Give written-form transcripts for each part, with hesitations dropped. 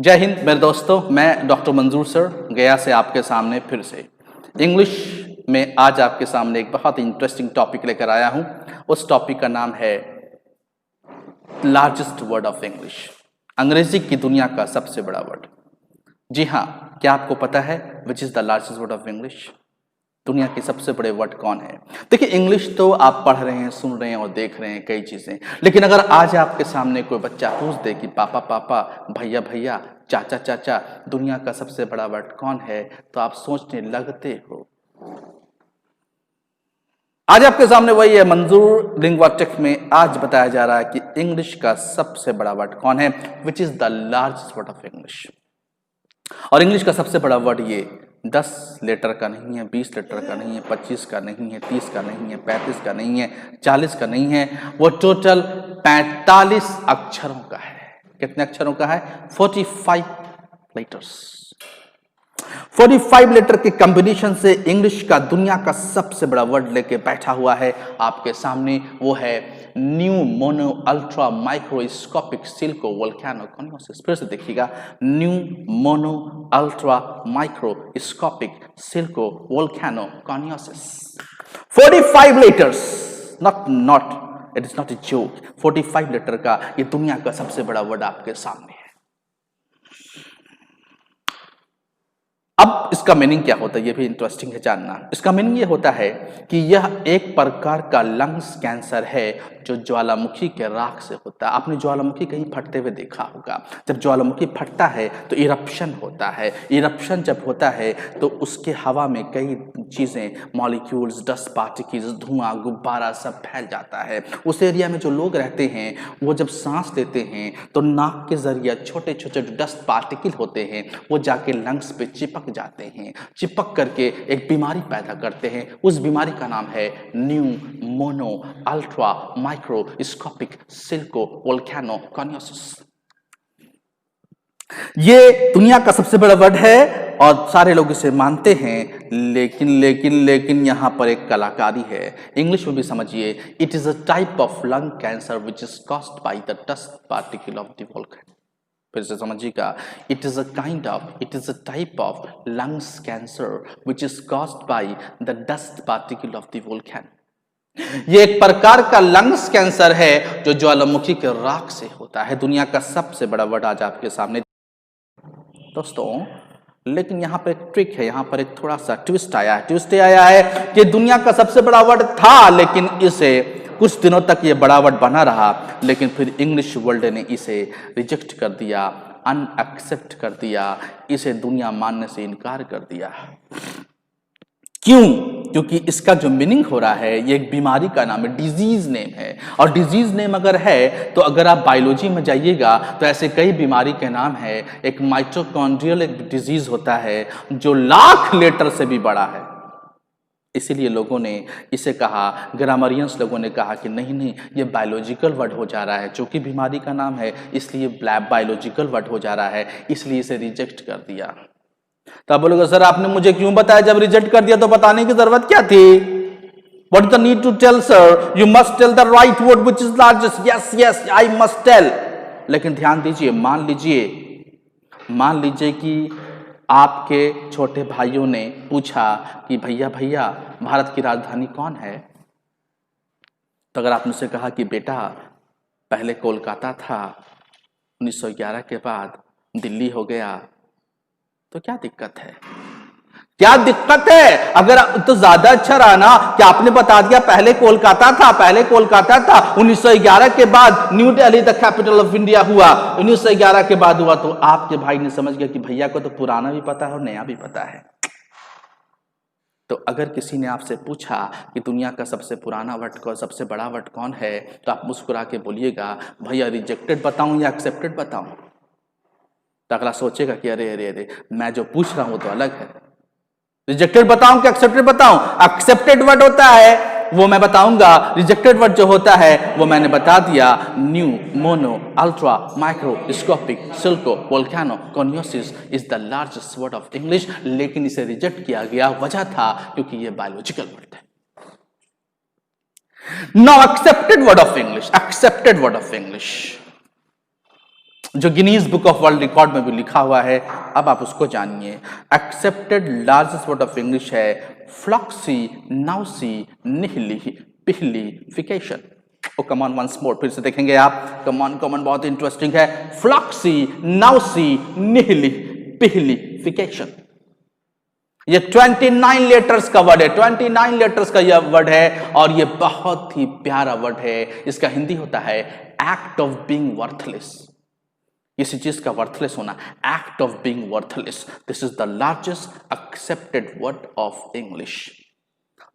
जय हिंद मेरे दोस्तों, मैं डॉक्टर मंजूर सर गया से आपके सामने फिर से इंग्लिश में आज आपके सामने एक बहुत इंटरेस्टिंग टॉपिक लेकर आया हूं। उस टॉपिक का नाम है लार्जेस्ट वर्ड ऑफ इंग्लिश, अंग्रेजी की दुनिया का सबसे बड़ा वर्ड। जी हाँ, क्या आपको पता है which is the largest word of English? दुनिया के सबसे बड़े वर्ड कौन है? देखिए, इंग्लिश तो आप पढ़ रहे हैं, सुन रहे हैं और देख रहे हैं कई चीजें, लेकिन अगर आज आपके सामने कोई बच्चा पूछ दे कि पापा पापा, भैया भैया, चाचा चाचा, दुनिया का सबसे बड़ा वर्ड कौन है, तो आप सोचने लगते हो। आज आपके सामने वही है, मंजूर लिंग्वाटिक्स में आज बताया जा रहा है कि इंग्लिश का सबसे बड़ा वर्ड कौन है, which is the largest word of English. और इंग्लिश का सबसे बड़ा वर्ड ये 10 लेटर का नहीं है, 20 लेटर का नहीं है, 25 का नहीं है, 30 का नहीं है, 35 का नहीं है, 40 का नहीं है, वो टोटल 45 अक्षरों का है। कितने अक्षरों का है? 45 लेटर्स। 45 लेटर के कॉम्बिनेशन से इंग्लिश का दुनिया का सबसे बड़ा वर्ड लेके बैठा हुआ है आपके सामने। वो है pneumonoultramicroscopicsilicovolcanoconiosis. फिर से देखिएगा, pneumonoultramicroscopicsilicovolcanoconiosis. 45 letters, not it is not a joke. 45 letter का ये दुनिया का सबसे बड़ा वर्ड आपके सामने है। अब इसका मीनिंग क्या होता है, ये भी इंटरेस्टिंग है जानना। इसका मीनिंग ये होता है कि यह एक प्रकार का लंग्स कैंसर है जो ज्वालामुखी के राख से होता है। आपने ज्वालामुखी कहीं फटते हुए देखा होगा। जब ज्वालामुखी फटता है तो इरप्शन होता है। इरप्शन जब होता है तो उसके हवा में कई चीजें, मॉलिक्यूल्स, डस्ट पार्टिकल्स, धुआं, गुब्बारा सब फैल जाता है। उस एरिया में जो लोग रहते हैं वो जब सांस लेते हैं तो नाक के जरिए छोटे छोटे डस्ट पार्टिकल होते हैं वो जाके लंग्स पे चिपक जाते हैं। चिपक करके एक बीमारी पैदा करते हैं। उस बीमारी का नाम है pneumonoultramicroscopicsilicovolcanoconiosis. ये दुनिया का सबसे बड़ा वर्ड है और सारे लोग इसे मानते हैं, लेकिन यहां पर एक कलाकारी है। इंग्लिश में भी समझिए, it is a type of lung cancer which is caused by the dust particle of the volcano. फिर से समझिएगा, it is a type of lungs cancer which is caused by the dust particle of the volcano. ये एक प्रकार का lungs cancer है जो ज्वालामुखी के राख से होता है। दुनिया का सबसे बड़ा वर्ड आज आपके सामने दोस्तों। लेकिन यहां पर एक ट्रिक है, यहां पर एक थोड़ा सा ट्विस्ट आया है। ट्विस्ट आया है कि दुनिया का सबसे बड़ा वर्ड था, लेकिन इसे कुछ दिनों तक ये बड़ा वर्ड बना रहा, लेकिन फिर इंग्लिश वर्ल्ड ने इसे रिजेक्ट कर दिया, अनएक्सेप्ट कर दिया, इसे दुनिया मानने से इनकार कर दिया। क्यों? क्योंकि इसका जो मीनिंग हो रहा है, ये एक बीमारी का नाम है, डिजीज नेम है। और डिजीज नेम अगर है तो अगर आप बायोलॉजी में जाइएगा तो ऐसे कई बीमारी के नाम है। एक माइटोकॉन्ड्रियल एक डिजीज होता है जो लाख लेटर से भी बड़ा है। इसीलिए लोगों ने इसे कहा, ग्रामरियंस लोगों ने कहा कि नहीं, ये बायोलॉजिकल वर्ड हो जा रहा है। चूंकि बीमारी का नाम है इसलिए बायोलॉजिकल वर्ड हो जा रहा है, इसलिए इसे रिजेक्ट कर दिया। तब बोलोगे, सर आपने मुझे क्यों बताया? जब रिजेक्ट कर दिया तो बताने की जरूरत क्या थी? What is the need to tell, sir? You must tell the right word which is largest. Yes, I must tell. लेकिन ध्यान दीजिए, मान लीजिए कि आपके छोटे भाइयों ने पूछा कि भैया भैया, भारत की राजधानी कौन है? तो अगर आपने उसे कहा कि बेटा पहले कोलकाता था, 1911 के बाद दिल्ली हो गया, तो क्या दिक्कत है? क्या दिक्कत है? अगर तो ज्यादा अच्छा रहा ना कि आपने बता दिया पहले कोलकाता था, 1911 के बाद new Delhi the capital of India हुआ, 1911 के बाद हुआ। तो आपके भाई ने समझ गया कि भैया को तो पुराना भी पता है और नया भी पता है। तो अगर किसी ने आपसे पूछा कि दुनिया का सबसे पुराना वर्ड कौन, सबसे बड़ा वर्ड कौन है, तो आप मुस्कुरा के बोलिएगा भैया रिजेक्टेड बताऊं या एक्सेप्टेड बताऊं? तो अगला सोचेगा कि अरे मैं जो पूछ रहा हूं तो अलग है। रिजेक्टेड बताऊं कि एक्सेप्टेड बताऊं? एक्सेप्टेड वर्ड होता है वो मैं बताऊंगा, रिजेक्टेड वर्ड जो होता है वो मैंने बता दिया। Pneumonoultramicroscopicsilicovolcanoconiosis is the largest word of English. लेकिन इसे रिजेक्ट किया गया, वजह था क्योंकि ये बायोलॉजिकल वर्ड है। Now accepted word of English, जो Guinness book of world record में भी लिखा हुआ है। अब आप उसको जानिए। Accepted largest word of English है फ्लॉक्सी नाउसी निहली पिहलीफिकेशन। ओ कमॉन वंस मोर, फिर से देखेंगे आप। कमॉन कमॉन, बहुत इंटरेस्टिंग है। फ्लॉक्सी नाउसी निहली पिहलीफिकेशन। ये 29 लेटर्स का वर्ड है, 29 लेटर्स का यह वर्ड है और ये बहुत ही प्यारा वर्ड है। इसका हिंदी होता है एक्ट ऑफ बीइंग वर्थलेस। किसी चीज का वर्थलेस होना, act of being worthless. This is the largest accepted word of English,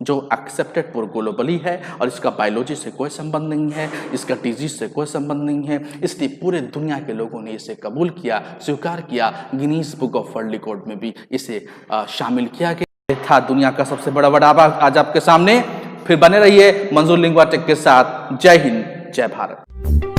जो एक्सेप्टेड पूरे ग्लोबली है और इसका बायोलॉजी से कोई संबंध नहीं है, इसका डिजीज से कोई संबंध नहीं है, इसलिए पूरे दुनिया के लोगों ने इसे कबूल किया, स्वीकार किया। Guinness book of world record में भी इसे शामिल किया गया था। दुनिया का सबसे बड़ा वर्ड आज आपके सामने। फिर बने रहिए मंजूर लिंग्वा टेक के साथ। जय हिंद, जय भारत।